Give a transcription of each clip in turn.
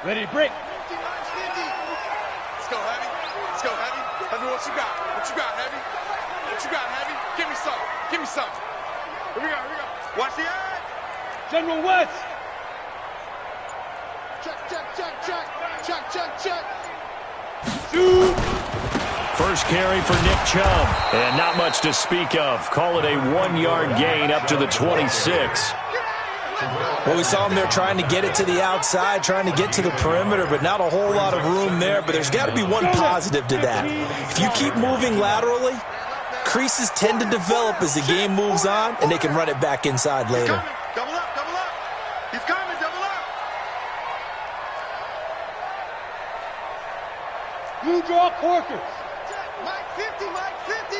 Ready to break. Let's go, Heavy. Let's go, Heavy. Heavy, what you got? What you got, Heavy? What you got, Heavy? Give me some. Give me some. Here we go, here we go. Watch the edge. General West. Check, check, check, check. Check, check, check. Shoot. First carry for Nick Chubb. And not much to speak of. Call it a 1-yard gain up to the 26. Well, we saw him there trying to get it to the outside, trying to get to the perimeter, but not a whole lot of room there. But there's got to be one positive to that. If you keep moving laterally, creases tend to develop as the game moves on, and they can run it back inside later. Double up, double up. He's coming, double up. You draw corkers. Mike 50, Mike 50.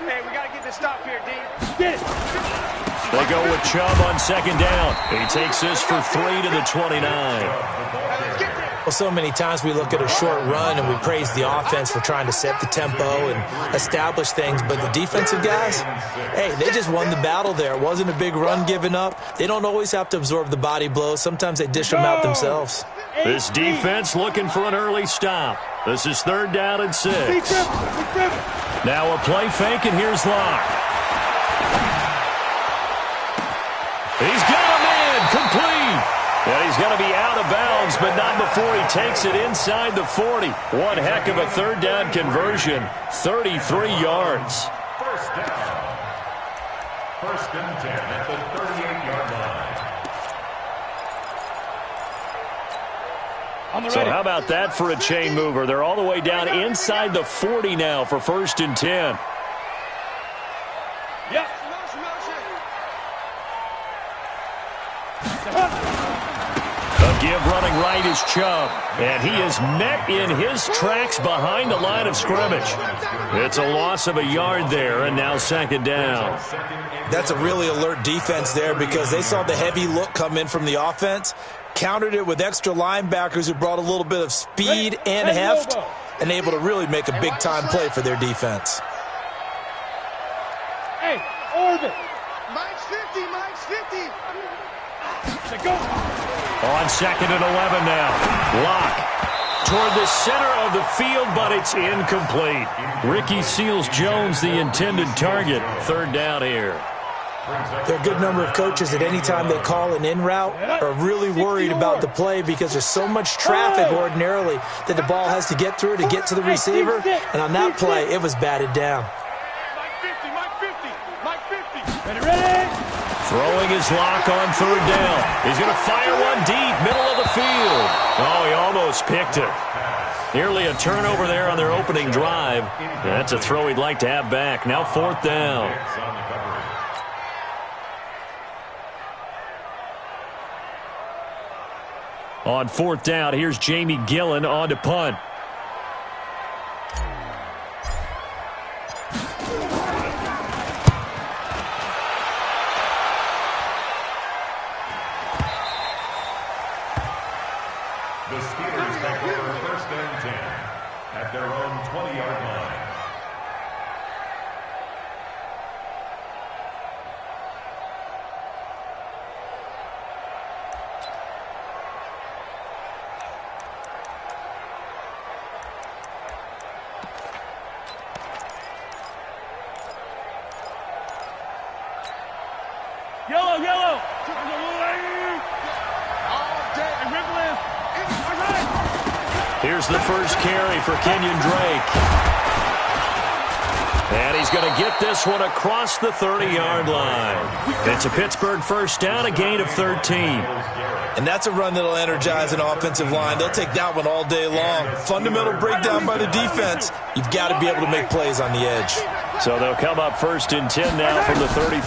Hey, we got to get this stop here, D. Get it. They go with Chubb on second down. He takes this for 3 to the 29. Well, so many times we look at a short run and we praise the offense for trying to set the tempo and establish things, but the defensive guys, hey, they just won the battle there. It wasn't a big run given up. They don't always have to absorb the body blows. Sometimes they dish them out themselves. This defense looking for an early stop. This is 3rd down and 6. Now a play fake, and here's Locke. He's got him in, complete. And he's going to be out of bounds, but not before he takes it inside the 40. One heck of a 3rd down conversion, 33 yards. First down. 1st and 10 at the 38-yard line. So how about that for a chain mover? They're all the way down inside the 40 now for 1st and 10. Yep. A give running right is Chubb, and he is met in his tracks behind the line of scrimmage. It's a loss of a yard there, and now 2nd down. That's a really alert defense there because they saw the heavy look come in from the offense, countered it with extra linebackers who brought a little bit of speed and heft, and able to really make a big-time play for their defense. Hey, orbit. Mike's 50, Mike's 50. Go. On 2nd and 11 now. Locke toward the center of the field, but it's incomplete. Ricky Seals-Jones, the intended target. 3rd down here. There are a good number of coaches that any time they call an in route are really worried about the play because there's so much traffic ordinarily that the ball has to get through to get to the receiver. And on that play, it was batted down. Mike 50, Mike 50, Mike 50. Ready, ready. Throwing his Lock on 3rd down. He's going to fire one deep, middle of the field. Oh, he almost picked it. Nearly a turnover there on their opening drive. That's a throw he'd like to have back. Now 4th down. On 4th down, here's Jamie Gillen on to punt. The Steelers take over 1st and 10 at their own 20-yard line. Yellow, yellow. Here's the first carry for Kenyon Drake. And he's going to get this one across the 30-yard line. It's a Pittsburgh 1st down, a gain of 13. And that's a run that'll energize an offensive line. They'll take that one all day long. Fundamental breakdown by the defense. You've got to be able to make plays on the edge. So they'll come up 1st and 10 now from the 33.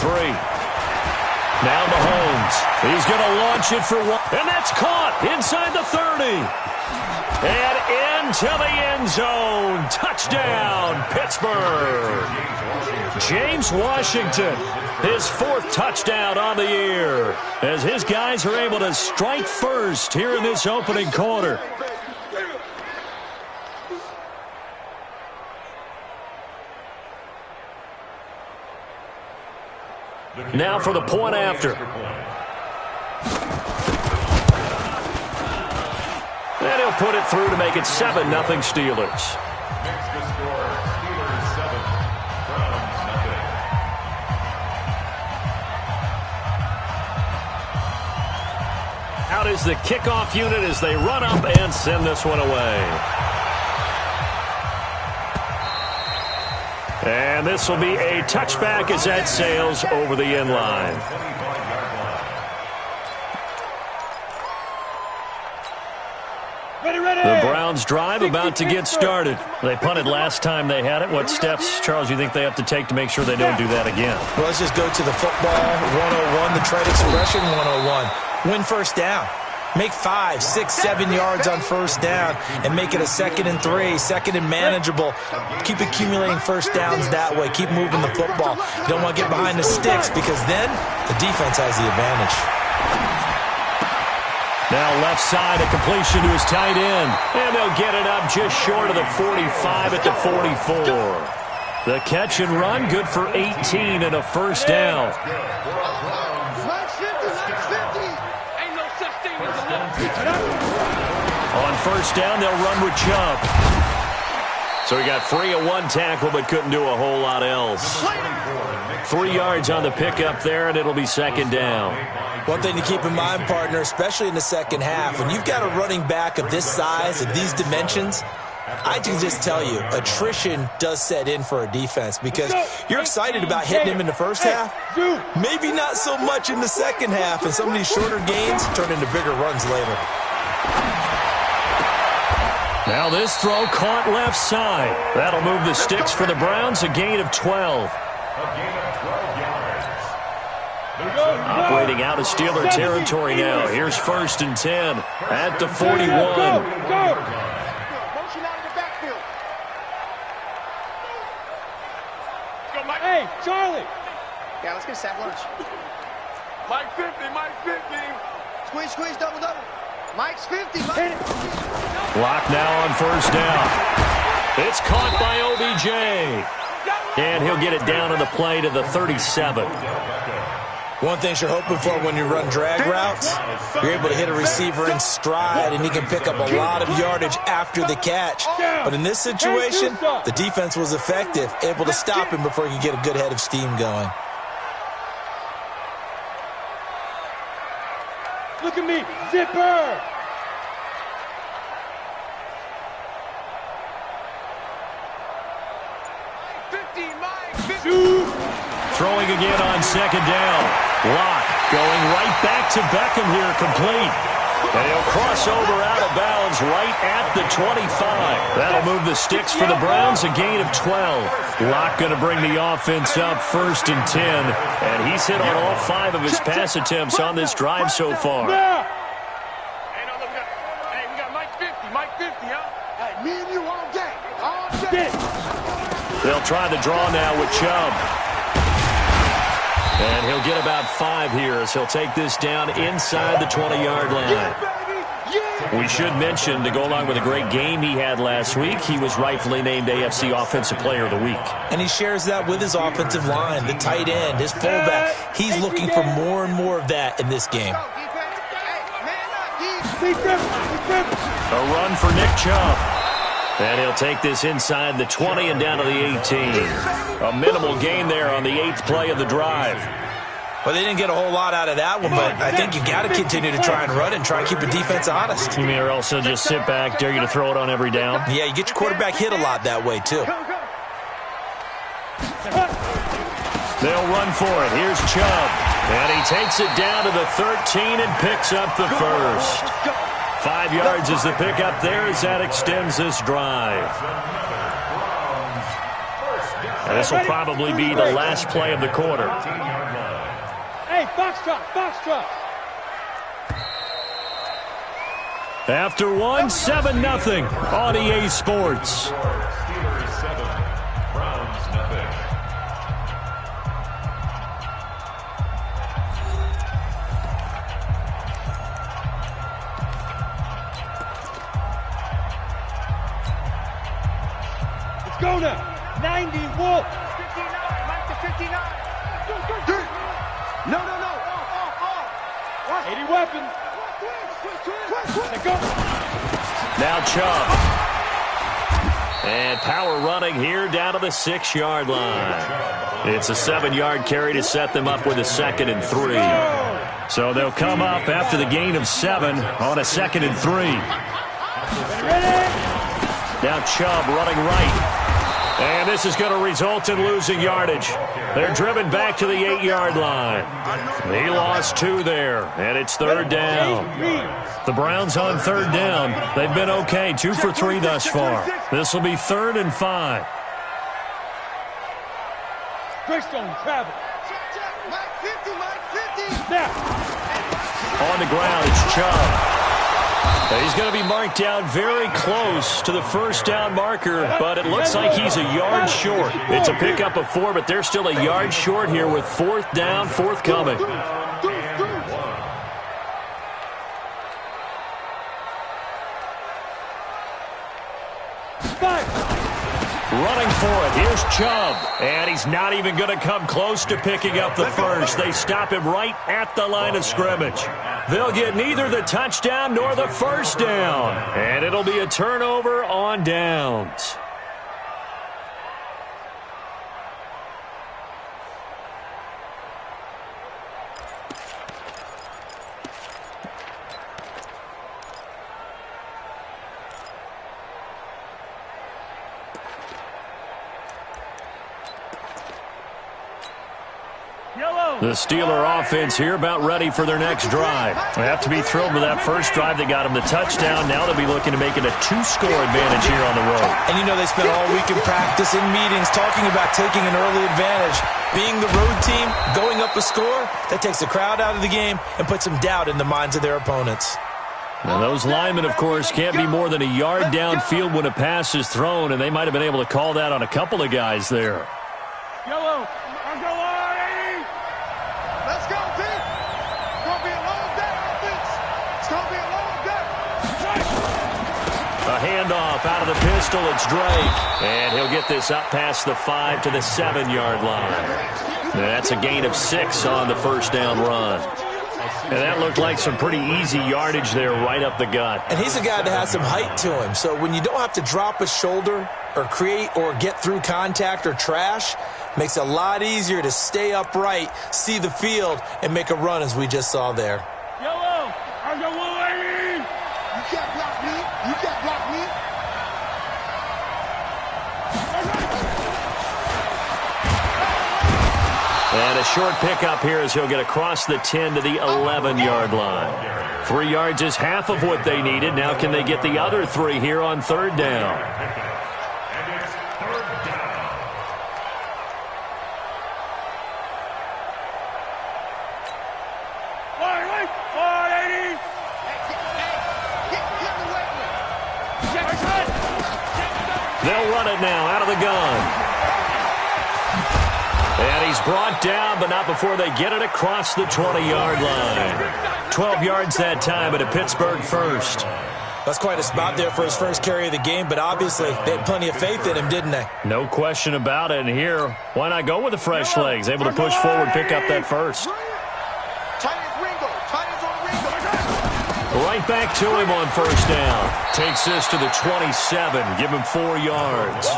Now Mahomes. He's going to launch it for one. And that's caught inside the 30. And into the end zone. Touchdown, Pittsburgh. James Washington, his 4th touchdown on the year, as his guys are able to strike first here in this opening quarter. Now for the point after. And he'll put it through to make it 7-0 Steelers. Makes the score Steelers 7, Browns nothing. Out is the kickoff unit as they run up and send this one away. And this will be a touchback as that sails over the end line. The Browns drive about to get started. They punted last time they had it. What steps, Charles, you think they have to take to make sure they don't do that again? Well, let's just go to the football 101, the trade expression 101. Win first down. Make 5, 6, 7 yards on first down and make it a 2nd and 3, 2nd and manageable. Keep accumulating first downs that way. Keep moving the football. You don't want to get behind the sticks because then the defense has the advantage. Now left side, a completion to his tight end. And they'll get it up just short of the 45 at the 44. The catch and run, good for 18 and a first down. On first down, they'll run with Chubb. So he got free of one tackle but couldn't do a whole lot else. 3 yards on the pickup there, and it'll be 2nd down. One thing to keep in mind, partner, especially in the second half, when you've got a running back of this size, of these dimensions, I can just tell you, attrition does set in for a defense because you're excited about hitting him in the first half, maybe not so much in the second half, and some of these shorter gains turn into bigger runs later. Now this throw caught left side. That'll move the sticks for the Browns, a gain of 12. Operating out of Steeler territory now. Here's 1st and 10 at the 41. Hey, Charlie. Yeah, let's get a sack lunch. Mike 50, Mike 50. Squeeze, squeeze, double, double. Mike's 50, Mike. Block now on first down. It's caught by OBJ. And he'll get it down on the play to the 37. One thing you're hoping for when you run drag routes, you're able to hit a receiver in stride, and he can pick up a lot of yardage after the catch. But in this situation, the defense was effective, able to stop him before he could get a good head of steam going. Look at me, zipper. Throwing again on 2nd down. Lock going right back to Beckham here, complete. And he'll cross over out of bounds right at the 25. That'll move the sticks for the Browns, a gain of 12. Lock going to bring the offense up 1st and 10. And he's hit on all 5 of his pass attempts on this drive so far. Hey, we got Mike 50, Mike 50, huh? Hey, me and you all day, all day. They'll try the draw now with Chubb. And he'll get about 5 here as he'll take this down inside the 20-yard line. We should mention, to go along with a great game he had last week, he was rightfully named AFC Offensive Player of the Week. And he shares that with his offensive line, the tight end, his fullback. He's looking for more and more of that in this game. A run for Nick Chubb. And he'll take this inside the 20 and down to the 18. A minimal gain there on the 8th play of the drive. Well, they didn't get a whole lot out of that one, but I think you got to continue to try and run and try and keep the defense honest. You mean, or else they'll just sit back, dare you to throw it on every down? Yeah, you get your quarterback hit a lot that way, too. They'll run for it. Here's Chubb. And he takes it down to the 13 and picks up the first. 5 yards is the pickup there as that extends this drive. And this will probably be the last play of the quarter. Hey, foxtrot, foxtrot. After 7-0 on EA Sports. Steelers 7, Browns nothing. Go now. 90 Wolf. 59. Mike to 59. No. 80 weapons. Go. Now Chubb. And power running here down to the 6-yard line. It's a 7-yard carry to set them up with a 2nd and 3. So they'll come up after the gain of 7 on a 2nd and 3. Now Chubb running right. And this is going to result in losing yardage. They're driven back to the 8-yard line. He lost 2 there, and it's 3rd down. The Browns on 3rd down. They've been okay, 2 for 3 thus far. This will be 3rd and 5. Greystone travel. Mike 50, Mike 50. Snap. On the ground, it's Chubb. He's going to be marked down very close to the 1st down marker, but it looks like he's a yard short. It's a pickup of 4, but they're still a yard short here with 4th down, forthcoming. Running for it. Here's Chubb. And he's not even going to come close to picking up the 1st. They stop him right at the line of scrimmage. They'll get neither the touchdown nor the 1st down. And it'll be a turnover on downs. The Steeler offense here about ready for their next drive. They have to be thrilled with that first drive that got them the touchdown. Now they'll be looking to make it a 2-score advantage here on the road. And you know they spent all week in practice, in meetings, talking about taking an early advantage. Being the road team, going up a score, that takes the crowd out of the game and puts some doubt in the minds of their opponents. Now those linemen, of course, can't be more than a yard downfield when a pass is thrown, and they might have been able to call that on a couple of guys there. Yellow. Let's go, team. It's going to be a long day, offense. It's going to be a long day. A handoff out of the pistol. It's Drake. And he'll get this up past the 5 to the 7-yard line. That's a gain of 6 on the 1st down run. And that looked like some pretty easy yardage there right up the gut. And he's a guy that has some height to him. So when you don't have to drop a shoulder or create or get through contact or trash, makes it a lot easier to stay upright, see the field, and make a run as we just saw there. Yellow. I'm the lady. You can't block me. You can't block me. And a short pickup here as he'll get across the 10 to the 11-yard line. 3 yards is half of what they needed. Now can they get the other 3 here on 3rd down? And it's 3rd down. They'll run it now out of the gun. And he's brought down, but not before they get it across the 20-yard line. 12 yards that time, and a Pittsburgh first. That's quite a spot there for his first carry of the game, but obviously they had plenty of faith in him, didn't they? No question about it. And here, why not go with the fresh legs? Able to push forward, pick up that first. Right back to him on 1st down. Takes this to the 27. Give him 4 yards.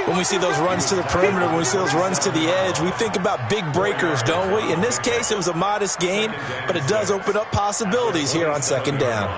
When we see those runs to the perimeter, when we see those runs to the edge, we think about big breakers, don't we? In this case, it was a modest gain, but it does open up possibilities here on 2nd down.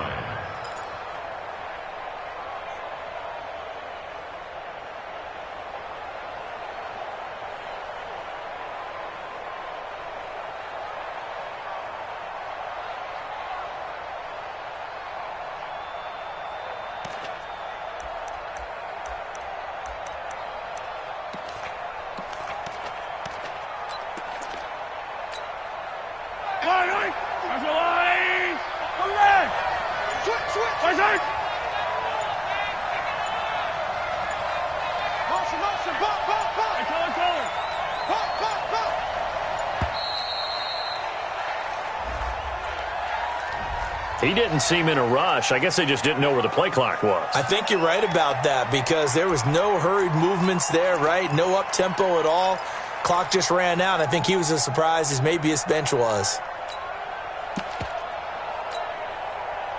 He didn't seem in a rush. I guess they just didn't know where the play clock was. I think you're right about that because there was no hurried movements there, right? No up-tempo at all. Clock just ran out. I think he was as surprised as maybe his bench was.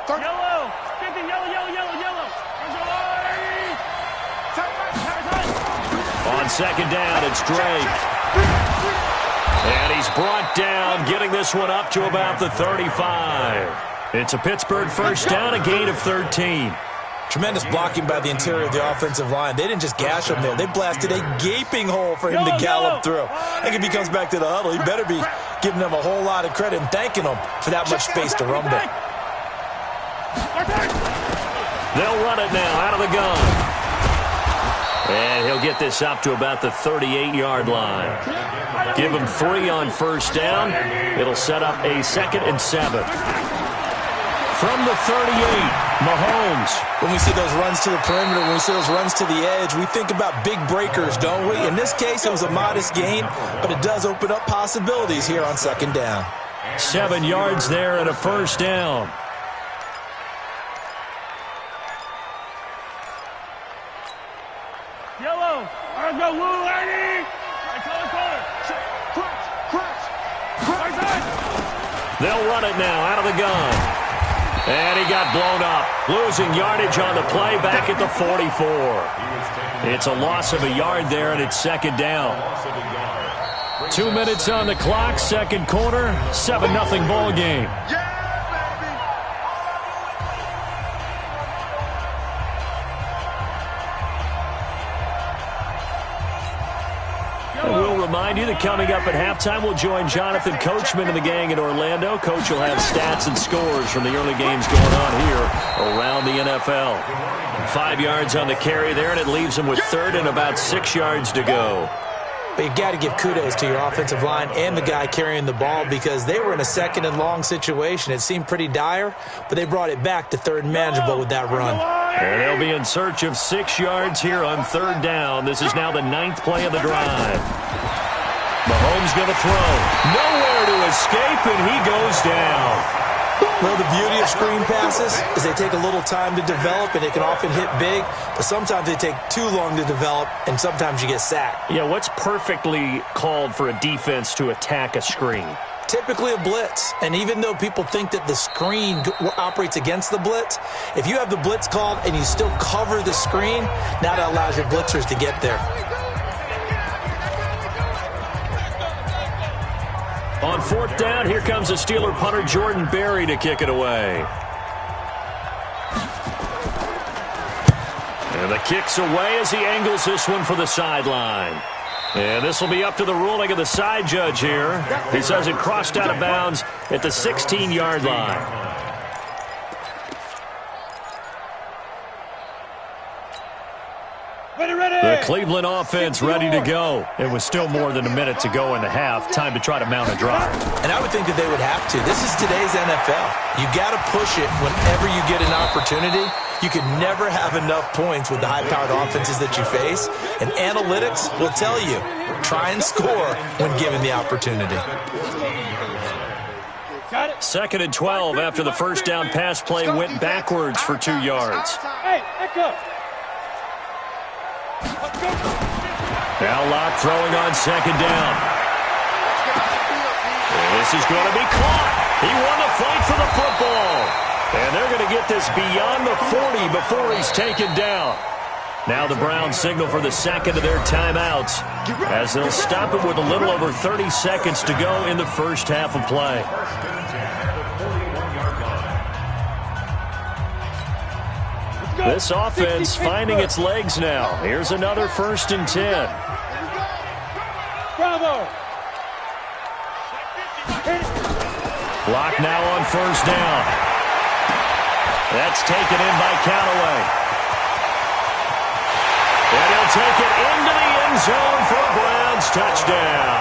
Yellow. 50, yellow, yellow, second down. It's Drake. And he's brought down, getting this one up to about the 35. It's a Pittsburgh first down, a gain of 13. Tremendous blocking by the interior of the offensive line. They didn't just gash him there. They blasted a gaping hole for him to gallop through. I think if he comes back to the huddle, he better be giving them a whole lot of credit and thanking them for that much space to rumble. They'll run it now out of the gun. And he'll get this up to about the 38-yard line. Give him 3 on first down. It'll set up a 2nd and 7. From the 38, Mahomes. When we see those runs to the perimeter, when we see those runs to the edge, we think about big breakers, don't we? In this case, it was a modest gain, but it does open up possibilities here on 2nd down. 7 yards there and a first down. Yellow. Let's go, Lou Lady. They'll run it now out of the gun. And he got blown up. Losing yardage on the play back at the 44. It's a loss of a yard there, and it's 2nd down. 2 minutes on the clock, 2nd quarter, 7-0 ball game. And we'll remind you that coming up at halftime, we'll join Jonathan Coachman and the gang in Orlando. Coach will have stats and scores from the early games going on here around the NFL. 5 yards on the carry there, and it leaves them with 3rd and about 6 yards to go. But you've got to give kudos to your offensive line and the guy carrying the ball because they were in a 2nd and long situation. It seemed pretty dire, but they brought it back to 3rd and manageable with that run. And they'll be in search of 6 yards here on 3rd down. This is now the 9th play of the drive. Mahomes going to throw. Nowhere to escape, and he goes down. Well, the beauty of screen passes is they take a little time to develop, and they can often hit big, but sometimes they take too long to develop, and sometimes you get sacked. Yeah, what's perfectly called for a defense to attack a screen? Typically a blitz, and even though people think that the screen operates against the blitz, if you have the blitz called and you still cover the screen, now that allows your blitzers to get there. On 4th down, here comes the Steeler punter Jordan Berry to kick it away. And the kick's away as he angles this one for the sideline. And this will be up to the ruling of the side judge here. He says it crossed out of bounds at the 16-yard line. The Cleveland offense ready to go. It was still more than a minute to go in the half. Time to try to mount a drive. And I would think that they would have to. This is today's NFL. You got to push it whenever you get an opportunity. You can never have enough points with the high-powered offenses that you face. And analytics will tell you, try and score when given the opportunity. 2nd and 12 after the first down pass play went backwards for 2 yards. Hey, echo. Now Locke throwing on 2nd down. And this is going to be caught. He won the fight for the football. And they're going to get this beyond the 40 before he's taken down. Now the Browns signal for the 2nd of their timeouts as they'll stop it with a little over 30 seconds to go in the first half of play. This offense finding its legs now. Here's another 1st and 10. Bravo. Block now on 1st down. That's taken in by Callaway. And he'll take it into the end zone for a Browns touchdown.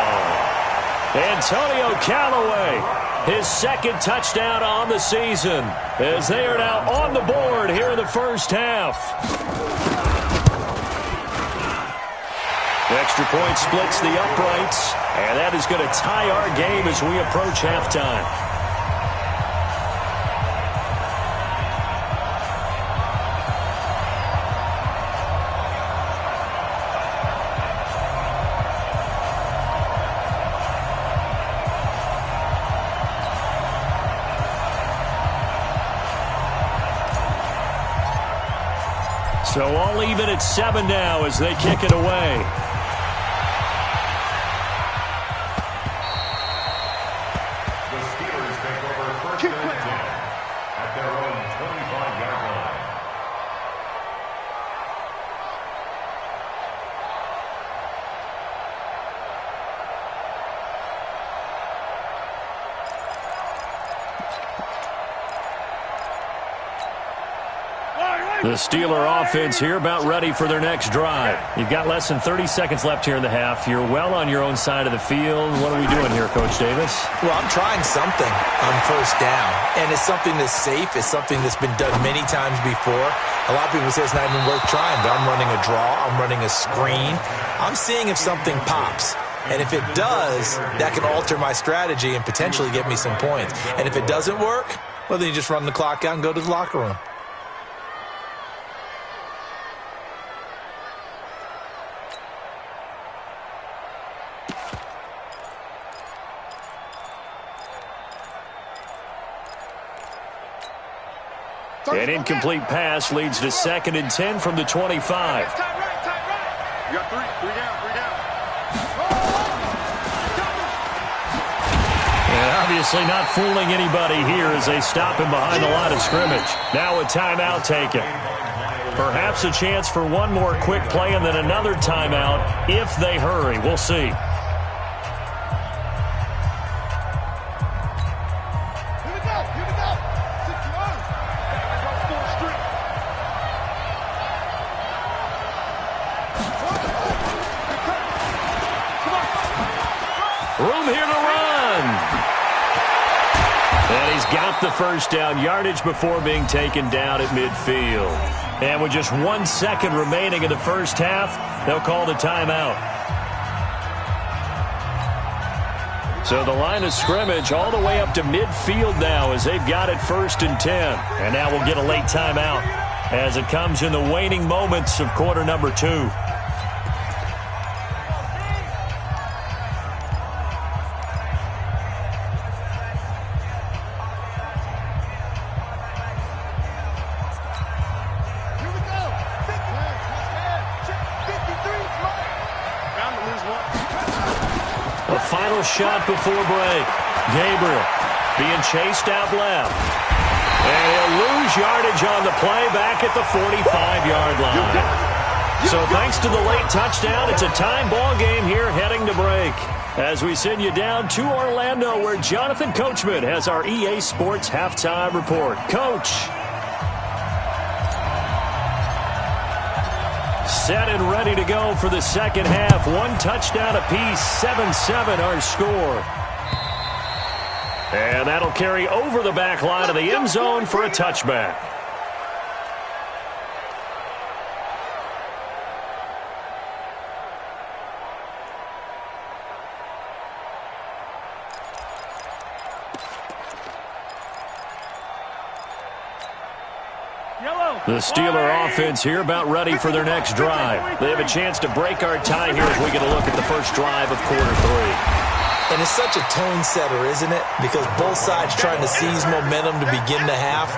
Antonio Callaway, his 2nd touchdown on the season, as they are now on the board here in the first half. Extra point splits the uprights, and that is going to tie our game as we approach halftime. So all even at 7 now as they kick it away. The Steeler offense here about ready for their next drive. You've got less than 30 seconds left here in the half. You're well on your own side of the field. What are we doing here, Coach Davis? Well, I'm trying something on first down, and it's something that's safe. It's something that's been done many times before. A lot of people say it's not even worth trying, but I'm running a draw. I'm running a screen. I'm seeing if something pops. And if it does, that can alter my strategy and potentially get me some points. And if it doesn't work, well, then you just run the clock out and go to the locker room. An incomplete pass leads to 2nd and 10 from the 25. You got three down. And obviously not fooling anybody here as they stop him behind the line of scrimmage. Now a timeout taken. Perhaps a chance for one more quick play and then another timeout if they hurry. We'll see. Room here to run. And he's got the first down yardage before being taken down at midfield. And with just 1 second remaining in the first half, they'll call the timeout. So the line of scrimmage all the way up to midfield now as they've got it 1st and 10. And now we'll get a late timeout as it comes in the waning moments of quarter number 2. Final shot before break. Gabriel being chased out left. And he'll lose yardage on the play back at the 45-yard line. So thanks to the late touchdown, it's a time ball game here heading to break. As we send you down to Orlando where Jonathan Coachman has our EA Sports halftime report. Coach. Set and ready to go for the second half. 1 touchdown apiece, 7-7 our score. And that'll carry over the back line of the end zone for a touchback. The Steeler offense here about ready for their next drive. They have a chance to break our tie here as we get a look at the first drive of quarter 3. And it's such a tone setter, isn't it? Because both sides trying to seize momentum to begin the half.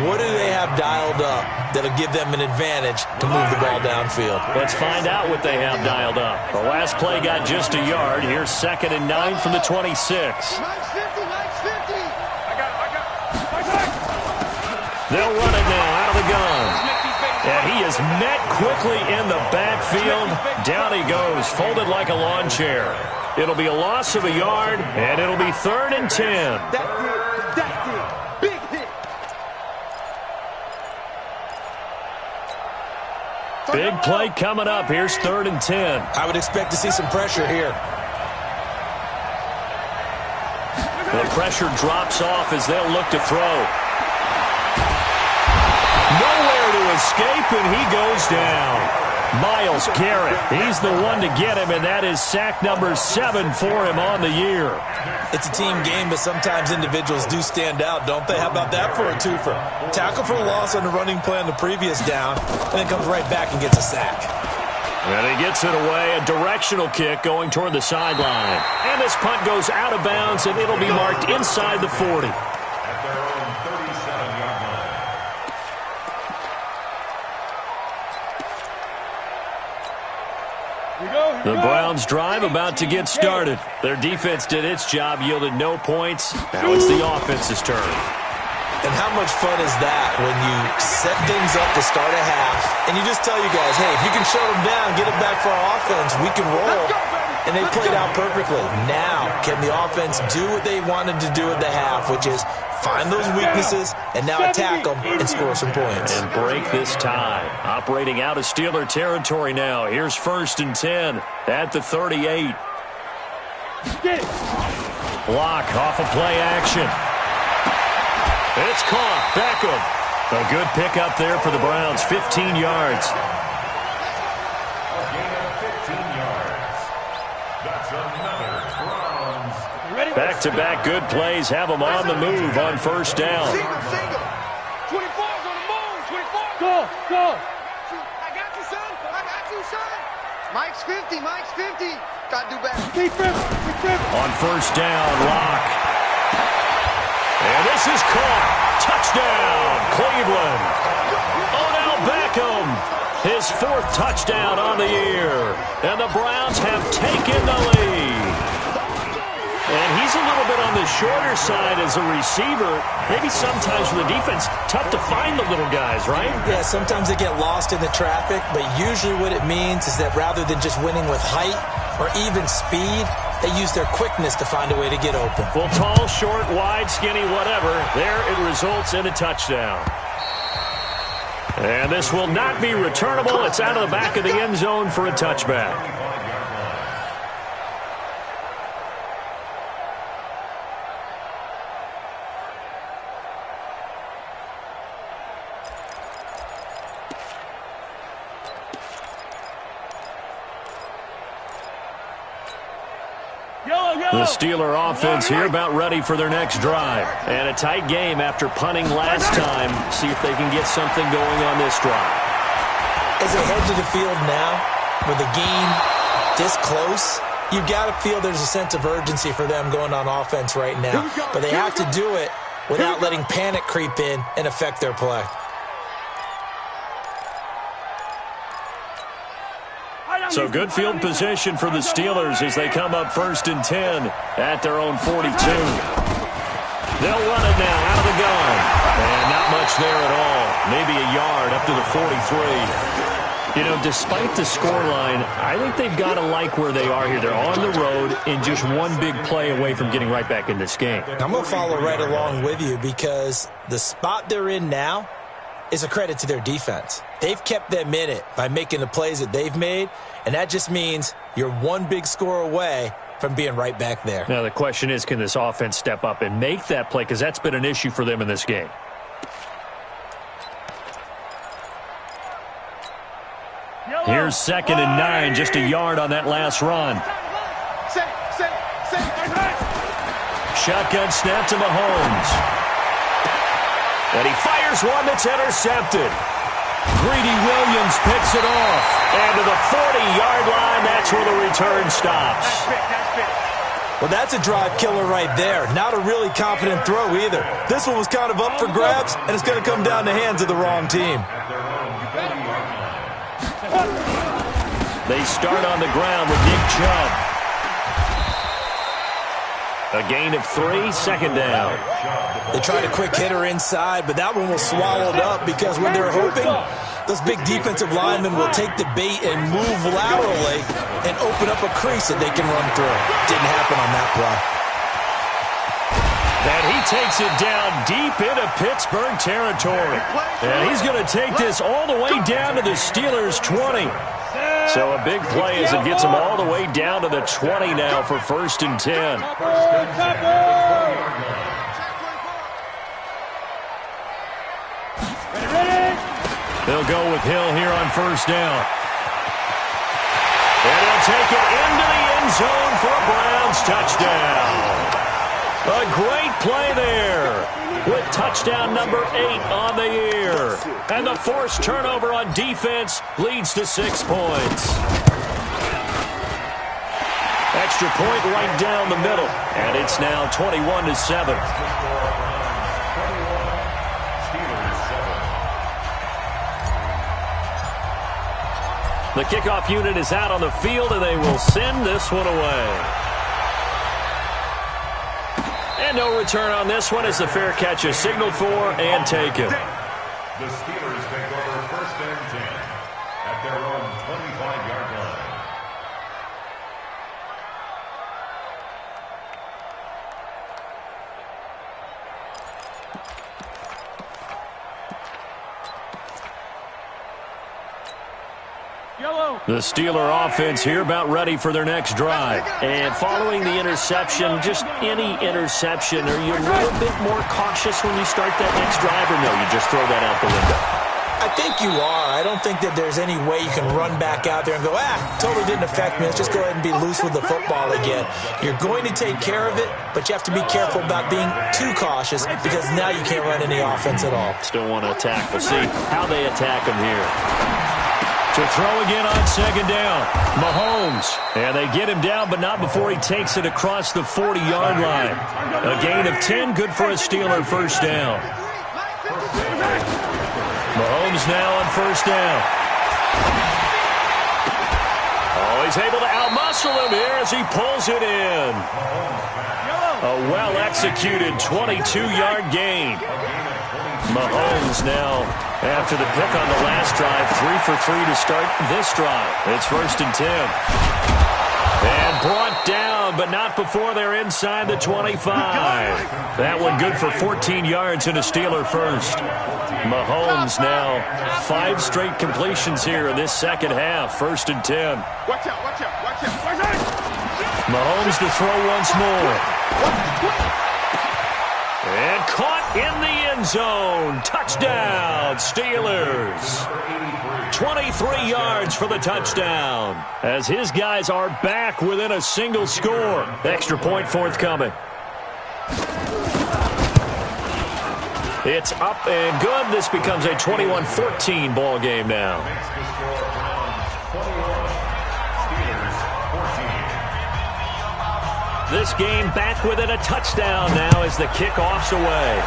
What do they have dialed up that'll give them an advantage to move the ball downfield? Let's find out what they have dialed up. The last play got just a yard. Here's 2nd and 9 from the 26. They'll run it now out of the gun. And he is met quickly in the backfield. Down he goes, folded like a lawn chair. It'll be a loss of a yard, and it'll be 3rd and 10. That's it. Big hit. Big play coming up. Here's 3rd and 10. I would expect to see some pressure here. The pressure drops off as they'll look to throw. Nowhere to escape, and he goes down. Myles Garrett, he's the one to get him, and that is sack number 7 for him on the year. It's a team game, but sometimes individuals do stand out, don't they? How about that for a twofer? Tackle for a loss on the running play on the previous down, and then comes right back and gets a sack. And he gets it away, a directional kick going toward the sideline. And this punt goes out of bounds, and it'll be marked inside the 40. The Browns drive about to get started. Their defense did its job, yielded no points. Now it's the offense's turn. And how much fun is that when you set things up to start a half, and you just tell you guys, hey, if you can shut them down, get it back for our offense, we can roll. and they played out perfectly. Now, can the offense do what they wanted to do at the half, which is find those weaknesses and now attack them and score some points. And break this tie. Operating out of Steeler territory now. Here's 1st and 10 at the 38. Block off of play action. It's caught. Beckham. A good pickup there for the Browns. 15 yards. A gain of 15 yards. That's another Browns. Back-to-back good plays have them on the move on 1st down. Single. 24's on the move. 24. Go. I got you, son. Mike's 50. Gotta do better. Keep him. On 1st down, Lock. And this is caught. Touchdown, Cleveland. Odell Beckham, his 4th touchdown on the year. And the Browns have taken the lead. And he's a little bit on the shorter side as a receiver. Maybe sometimes for the defense, tough to find the little guys, right? Yeah, sometimes they get lost in the traffic, but usually what it means is that rather than just winning with height or even speed, they use their quickness to find a way to get open. Well, tall, short, wide, skinny, whatever, there it results in a touchdown. And this will not be returnable. It's out of the back of the end zone for a touchback. The Steeler offense here about ready for their next drive. And a tight game after punting last time. See if they can get something going on this drive. As they head to the field now, with the game this close, you've got to feel there's a sense of urgency for them going on offense right now. But they have to do it without letting panic creep in and affect their play. So good field position for the Steelers as they come up 1st and 10 at their own 42. They'll run it now out of the gun. And not much there at all. Maybe a yard up to the 43. You know, despite the scoreline, I think they've got to like where they are here. They're on the road and just one big play away from getting right back in this game. I'm going to follow right along with you because the spot they're in now is a credit to their defense. They've kept them in it by making the plays that they've made, and that just means you're one big score away from being right back there. Now the question is, can this offense step up and make that play? Because that's been an issue for them in this game. Here's 2nd and 9, just a yard on that last run. Shotgun snap to Mahomes. And he fires one that's intercepted. Greedy Williams picks it off. And to the 40-yard line, that's where the return stops. Well, that's a drive killer right there. Not a really confident throw either. This one was kind of up for grabs, and it's going to come down the hands of the wrong team. They start on the ground with Nick Chubb. A gain of 3, 2nd down. They tried a quick hitter inside, but that one was swallowed up because when they're hoping, those big defensive linemen will take the bait and move laterally and open up a crease that they can run through. Didn't happen on that play. And he takes it down deep into Pittsburgh territory. And he's going to take this all the way down to the Steelers' 20. So a big play as it gets them all the way down to the 20 now for 1st and 10. They'll go with Hill here on 1st down. And he'll take it into the end zone for a Browns touchdown. A great play there with touchdown number 8 on the year. And the forced turnover on defense leads to 6 points. Extra point right down the middle. And it's now 21-7. The kickoff unit is out on the field, and they will send this one away. And no return on this one as the fair catch is signaled for and taken. The Steelers take over 1st and 10 at their own 25-yard line. The Steeler offense here about ready for their next drive. And following the interception, just any interception, are you a little bit more cautious when you start that next drive, or no, you just throw that out the window? I think you are. I don't think that there's any way you can run back out there and go, totally didn't affect me. Let's just go ahead and be loose with the football again. You're going to take care of it, but you have to be careful about being too cautious because now you can't run any offense at all. Still want to attack. We'll see how they attack them here. To throw again on second down. Mahomes. And they get him down, but not before he takes it across the 40-yard line. A gain of 10, good for a Steeler first down. Mahomes now on first down. Oh, he's able to outmuscle him here as he pulls it in. A well-executed 22-yard gain. Mahomes now, after the pick on the last drive, 3 for 3 to start this drive. It's first and 10. And brought down, but not before they're inside the 25. That one good for 14 yards and a Steeler first. Mahomes now, 5 straight completions here in this second half. First and 10. Watch out, watch out, watch out, watch out. Mahomes to throw once more. And caught in the end zone. Touchdown, Steelers. 23 yards for the touchdown. As his guys are back within a single score. Extra point forthcoming. It's up and good. This becomes a 21-14 ball game now. This game back within a touchdown now as the kickoff's away.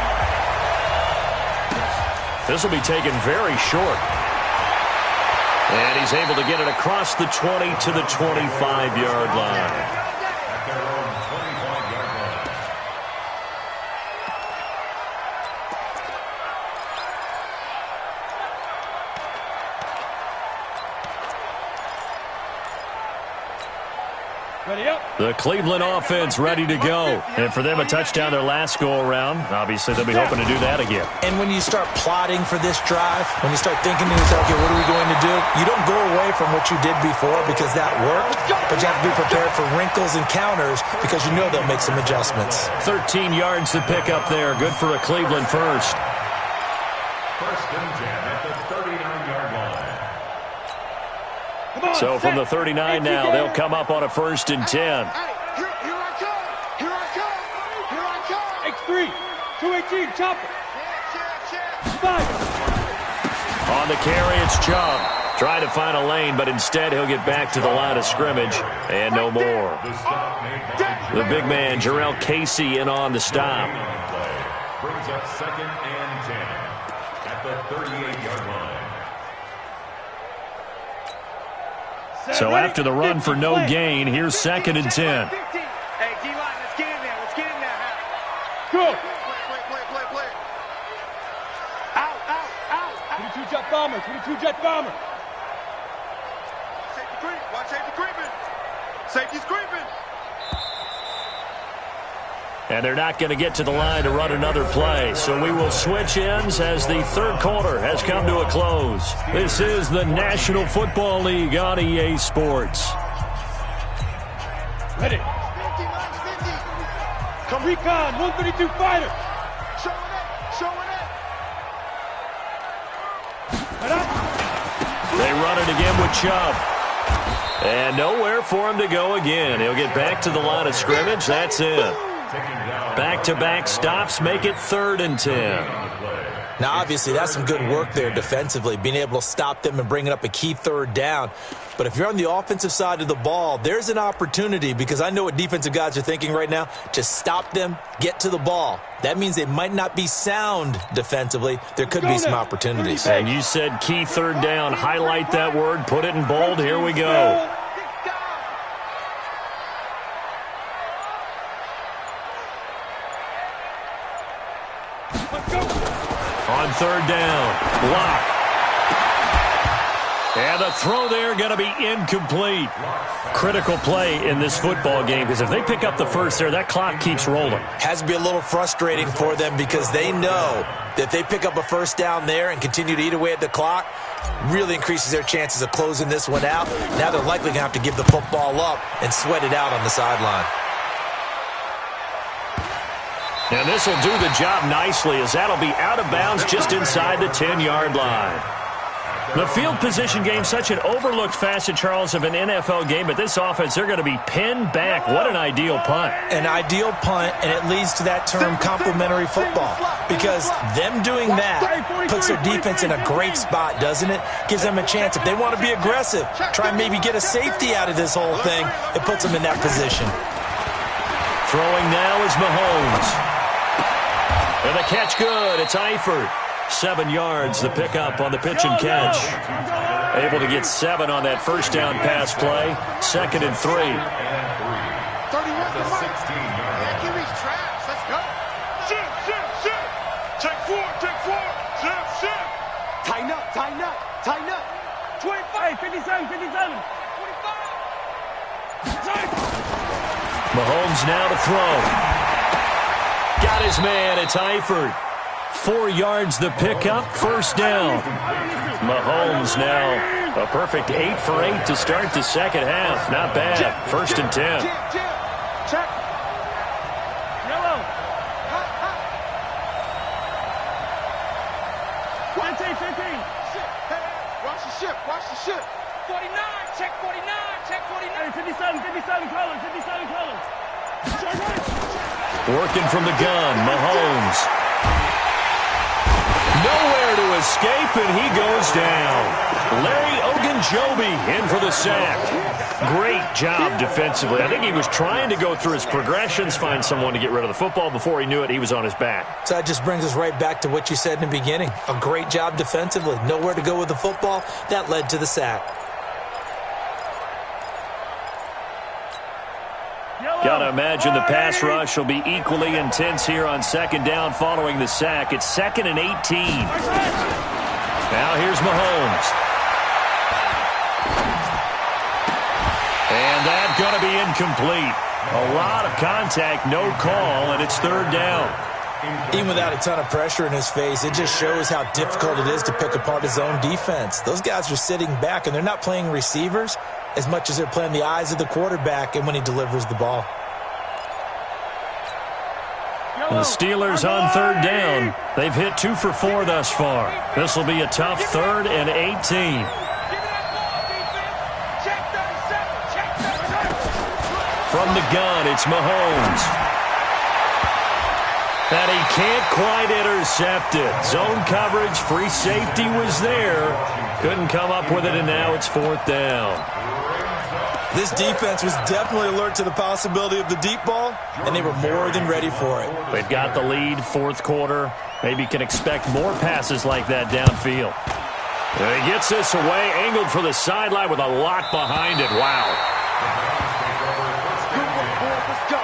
This will be taken very short. And he's able to get it across the 20 to the 25-yard line. The Cleveland offense ready to go. And for them, a touchdown their last go-around. Obviously, they'll be hoping to do that again. And when you start plotting for this drive, when you start thinking to yourself, okay, what are we going to do? You don't go away from what you did before because that worked, but you have to be prepared for wrinkles and counters because you know they'll make some adjustments. 13 yards to pick up there. Good for a Cleveland first. First and 10 at the 39-yard line. So from the 39 now, they'll come up on a first and 10. Here I come. Here I come. Here I come. X3, 218, chopper. Five. On the carry, it's Chubb. Trying to find a lane, but instead he'll get back to the line of scrimmage. And no more. The big man, Jarrell Casey, in on the stop. Brings up second and 10 at the 38-yard line. So after the run for no gain, here's second and 10. Hey, D-line, let's get in there. Let's get in there, Harry. Go. Play. Out. 22 jet bomber, 22 jet bomber. Safety creep. Watch safety creeping. Safety's creeping. And they're not going to get to the line to run another play. So we will switch ends as the third quarter has come to a close. This is the National Football League on EA Sports. Ready. 50. Come recon, 132 fighter. Showing it. They run it again with Chubb. And nowhere for him to go again. He'll get back to the line of scrimmage. That's it. Back-to-back stops make it third and 10. Now, obviously, that's some good work there defensively, being able to stop them and bringing up a key third down. But if you're on the offensive side of the ball, there's an opportunity, because I know what defensive guys are thinking right now, to stop them, get to the ball. That means they might not be sound defensively. There could be some opportunities. And you said key third down. Highlight that word. Put it in bold. Here we go. On third down, block. And the throw there going to be incomplete. Critical play in this football game because if they pick up the first there, that clock keeps rolling. Has to be a little frustrating for them because they know that if they pick up a first down there and continue to eat away at the clock, really increases their chances of closing this one out. Now they're likely going to have to give the football up and sweat it out on the sideline. And this will do the job nicely as that'll be out of bounds just inside the 10-yard line. The field position game, such an overlooked facet, Charles, of an NFL game, but this offense, they're going to be pinned back. What an ideal punt. An ideal punt, and it leads to that term complementary football because them doing that puts their defense in a great spot, doesn't it? Gives them a chance. If they want to be aggressive, try and maybe get a safety out of this whole thing, it puts them in that position. Throwing now is Mahomes. And the catch good. It's Eifert. 7 yards, the pickup on the pitch and catch. Able to get 7 on that first down pass play. 2nd and 3. 31 to 16. Accuracy's trash. Let's go. Shift. Check 4. Shift. Tighten up. 25, 57, 57. 45. Mahomes now to throw. Got his man. It's Eifert. 4 yards the pickup, first down. Mahomes now a perfect 8 for 8 to start the second half. Not bad. 1st and 10. Check. Yellow. Hot. 15. Watch the ship. 49. Check 49. 57 colors. Working from the gun, Mahomes. Nowhere to escape, and he goes down. Larry Ogunjobi in for the sack. Great job defensively. I think he was trying to go through his progressions, find someone to get rid of the football. Before he knew it, he was on his back. So that just brings us right back to what you said in the beginning. A great job defensively. Nowhere to go with the football. That led to the sack. Got to imagine the pass rush will be equally intense here on 2nd down following the sack. It's 2nd and 18. Now here's Mahomes. And that's going to be incomplete. A lot of contact, no call, and it's 3rd down. Even without a ton of pressure in his face, it just shows how difficult it is to pick apart his own defense. Those guys are sitting back, and they're not playing receivers as much as they're playing the eyes of the quarterback and when he delivers the ball. The Steelers on 3rd down. They've hit 2 for 4 thus far. This will be a tough 3rd and 18. From the gun, it's Mahomes. And he can't quite intercept it. Zone coverage, free safety was there. Couldn't come up with it, and now it's 4th down. This defense was definitely alert to the possibility of the deep ball, and they were more than ready for it. They've got the lead, 4th quarter. Maybe can expect more passes like that downfield. And he gets this away, angled for the sideline with a lot behind it. Wow. Let's go.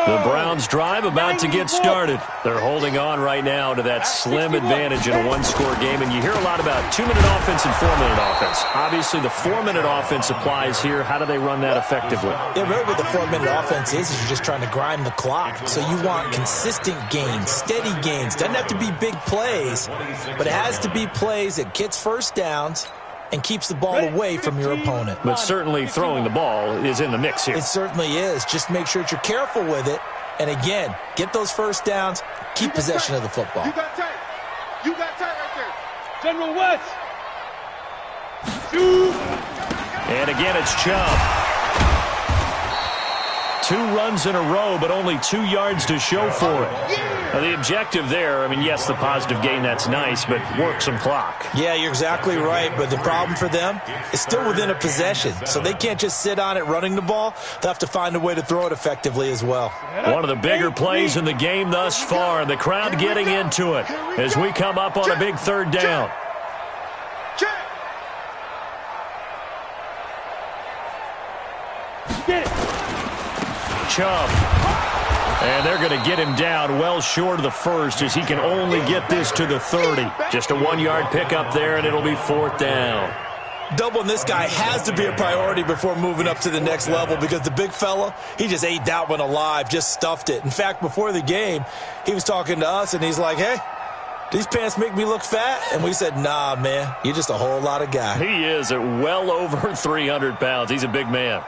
The Browns drive about to get started. They're holding on right now to that slim advantage in a 1-score game. And you hear a lot about 2-minute offense and 4-minute offense. Obviously, the 4-minute offense applies here. How do they run that effectively? Yeah, really what the 4-minute offense is you're just trying to grind the clock. So you want consistent gains, steady gains. Doesn't have to be big plays, but it has to be plays that gets first downs and keeps the ball away from your opponent. But certainly throwing the ball is in the mix here. It certainly is. Just make sure that you're careful with it. And again, get those first downs, keep possession of the football. You got tight right there. General West. Shoot. And again, it's Chubb. 2 runs in a row, but only 2 yards to show for it. Now, the objective there, I mean, yes, the positive gain, that's nice, but work some clock. Yeah, you're exactly right, but the problem for them is still within a possession, so they can't just sit on it running the ball. They'll have to find a way to throw it effectively as well. One of the bigger plays in the game thus far, and the crowd getting into it as we come up on a big 3rd down. Get it. Chubb. And they're going to get him down well short of the first as he can only get this to the 30. Just a 1-yard pickup there, and it'll be 4th down. Doubling this guy has to be a priority before moving up to the next level because the big fella, he just ate that one alive, just stuffed it. In fact, before the game, he was talking to us, and he's like, hey, these pants make me look fat? And we said, nah, man, you're just a whole lot of guy. He is at well over 300 pounds. He's a big man.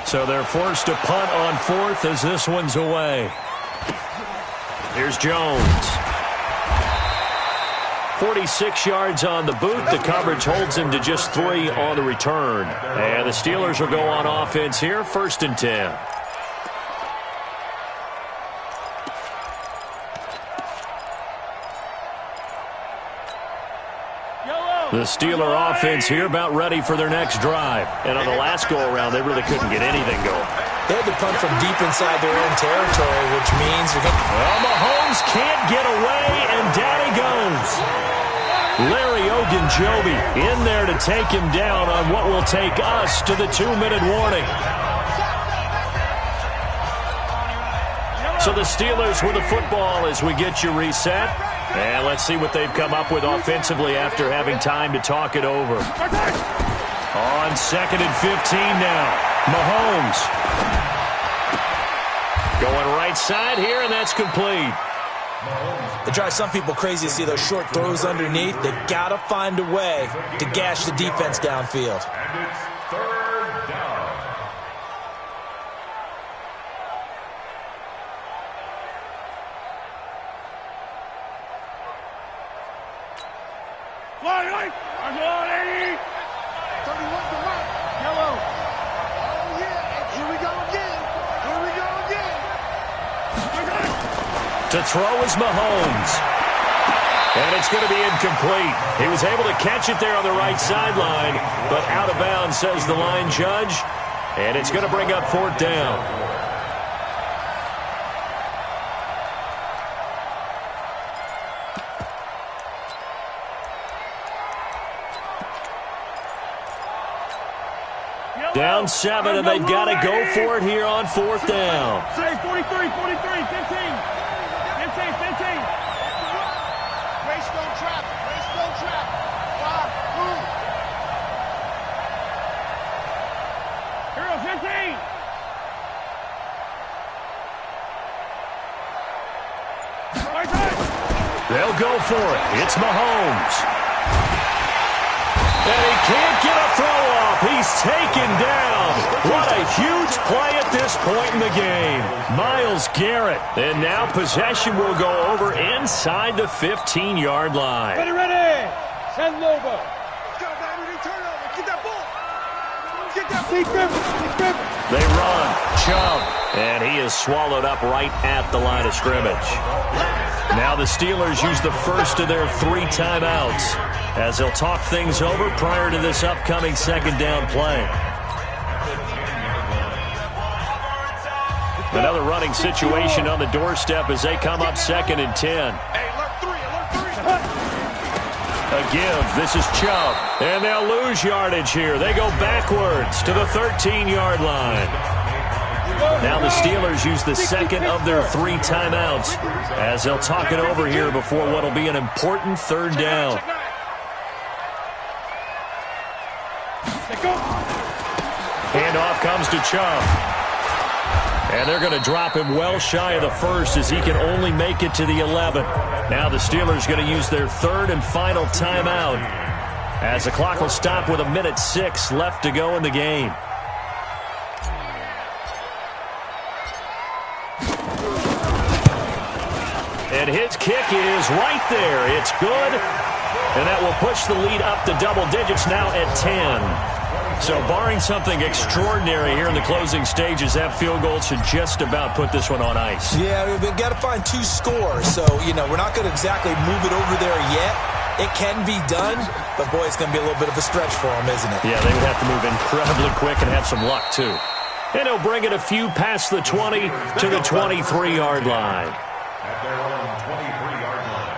So they're forced to punt on 4th as this one's away. Here's Jones. 46 yards on the boot. The coverage holds him to just 3 on the return. And the Steelers will go on offense here, 1st and 10. The Steeler offense here about ready for their next drive. And on the last go-around, they really couldn't get anything going. They had to punt from deep inside their own territory, which means you're going to... Well, Mahomes can't get away, and down he goes. Larry Ogunjobi in there to take him down on what will take us to the 2-minute warning. So the Steelers with the football as we get you reset. And let's see what they've come up with offensively after having time to talk it over. On 2nd and 15 now. Mahomes. Going right side here, and that's complete. It drives some people crazy to see those short throws underneath. They've got to find a way to gash the defense downfield. And it's 3rd down. Fly, right. I'm on 80. 31 to right. Yellow. Oh, yeah. Here we go again. Here we go again. To throw is Mahomes. And it's going to be incomplete. He was able to catch it there on the right sideline, but out of bounds, says the line judge. And it's going to bring up 4th down. Down 7, and they've got to go for it here on 4th down. Say 43, 15. 15. Race no trap. Race no trap. Move. Hero 15. Right side. They'll go for it. It's Mahomes. And he can't get a throw off. He's taken down. What a huge play at this point in the game. Myles Garrett. And now possession will go over inside the 15-yard line. Ready. Send over. Let's go, baby. Turnover. Get that ball. Get that ball. They run. Chubb. And he is swallowed up right at the line of scrimmage. Now the Steelers use the first of their 3 timeouts as they'll talk things over prior to this upcoming 2nd down play. Another running situation on the doorstep as they come up 2nd and 10. Hey, alert 3. A give. This is Chubb. And they'll lose yardage here. They go backwards to the 13-yard line. Now the Steelers use the 2nd of their 3 timeouts as they'll talk it over here before what will be an important 3rd down. Handoff comes to Chubb. And they're going to drop him well shy of the first as he can only make it to the 11. Now the Steelers going to use their 3rd and final timeout as the clock will stop with 1:06 left to go in the game. And his kick is right there. It's good. And that will push the lead up to double digits now at 10. So barring something extraordinary here in the closing stages, that field goal should just about put this one on ice. Yeah, we've got to find 2 scores. So, we're not going to exactly move it over there yet. It can be done, but, boy, it's going to be a little bit of a stretch for them, isn't it? Yeah, they would have to move incredibly quick and have some luck, too. And he'll bring it a few past the 20 to the 23-yard line. At their own 23-yard line.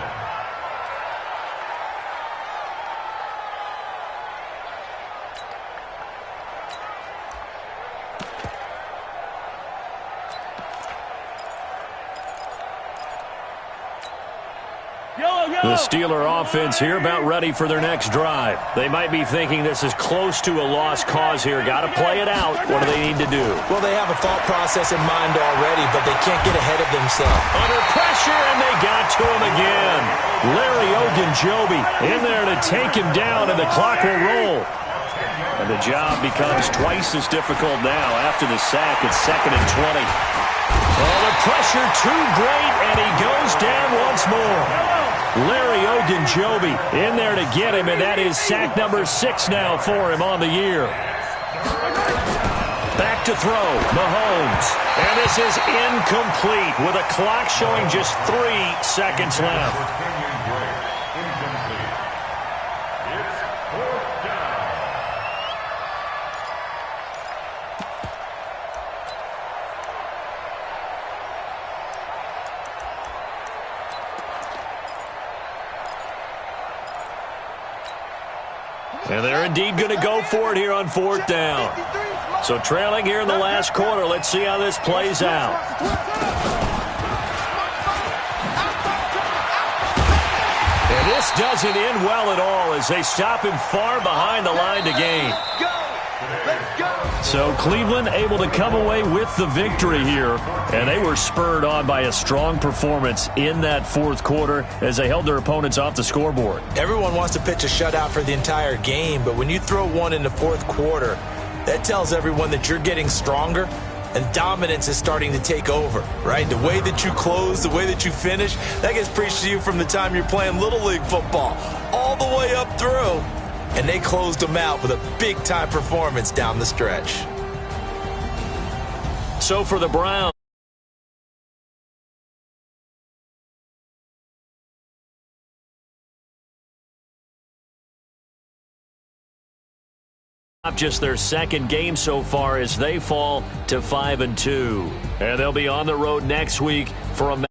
The Steeler offense here about ready for their next drive. They might be thinking this is close to a lost cause here. Got to play it out. What do they need to do? Well, they have a thought process in mind already, but they can't get ahead of themselves. Under pressure, and they got to him again. Larry Ogunjobi in there to take him down, and the clock will roll. And the job becomes twice as difficult now after the sack. It's 2nd and 20. Oh, the pressure too great, and he goes down once more. Larry Ogunjobi in there to get him, and that is sack number 6 now for him on the year. Back to throw, Mahomes. And this is incomplete with a clock showing just 3 seconds left. And they're indeed going to go for it here on 4th down. So trailing here in the last quarter. Let's see how this plays out. And this doesn't end well at all as they stop him far behind the line to gain. So Cleveland able to come away with the victory here, and they were spurred on by a strong performance in that 4th quarter as they held their opponents off the scoreboard. Everyone wants to pitch a shutout for the entire game, but when you throw one in the 4th quarter, that tells everyone that you're getting stronger and dominance is starting to take over, right? The way that you close, the way that you finish, that gets preached to you from the time you're playing Little League football all the way up through. And they closed them out with a big-time performance down the stretch. So for the Browns, just their 2nd game so far as they fall to 5-2. And they'll be on the road next week for a